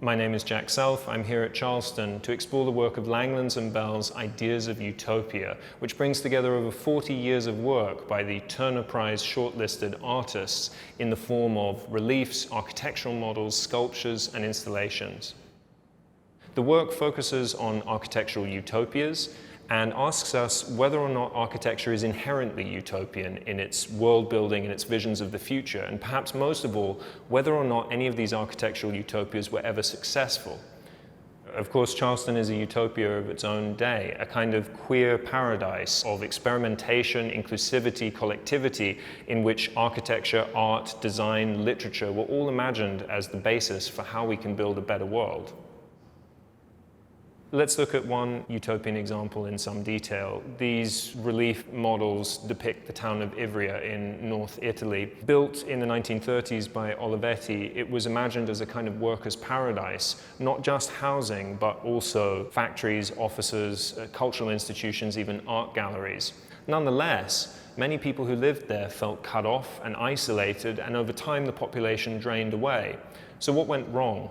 My name is Jack Self. I'm here at Charleston to explore the work of Langlands and Bell's Ideas of Utopia, which brings together over 40 years of work by the Turner Prize shortlisted artists in the form of reliefs, architectural models, sculptures, and installations. The work focuses on architectural utopias and asks us whether or not architecture is inherently utopian in its world building and its visions of the future, and perhaps most of all, whether or not any of these architectural utopias were ever successful. Of course, Charleston is a utopia of its own day, a kind of queer paradise of experimentation, inclusivity, collectivity, in which architecture, art, design, literature were all imagined as the basis for how we can build a better world. Let's look at one utopian example in some detail. These relief models depict the town of Ivrea in North Italy. Built in the 1930s by Olivetti, it was imagined as a kind of workers' paradise, not just housing, but also factories, offices, cultural institutions, even art galleries. Nonetheless, many people who lived there felt cut off and isolated, and over time the population drained away. So what went wrong?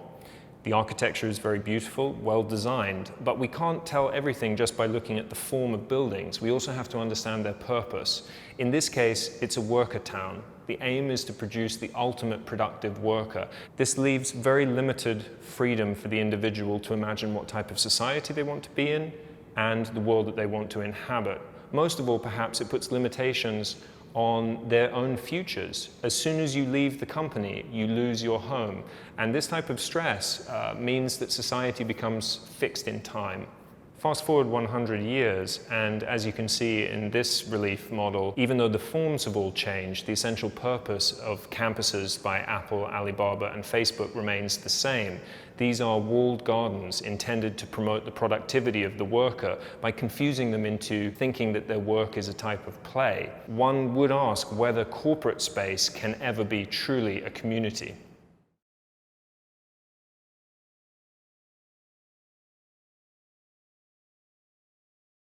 The architecture is very beautiful, well designed, but we can't tell everything just by looking at the form of buildings. We also have to understand their purpose. In this case, it's a worker town. The aim is to produce the ultimate productive worker. This leaves very limited freedom for the individual to imagine what type of society they want to be in and the world that they want to inhabit. Most of all, perhaps, it puts limitations on their own futures. As soon as you leave the company, you lose your home. And this type of stress means that society becomes fixed in time. Fast forward 100 years, and as you can see in this relief model, even though the forms have all changed, the essential purpose of campuses by Apple, Alibaba, and Facebook remains the same. These are walled gardens intended to promote the productivity of the worker by confusing them into thinking that their work is a type of play. One would ask whether corporate space can ever be truly a community.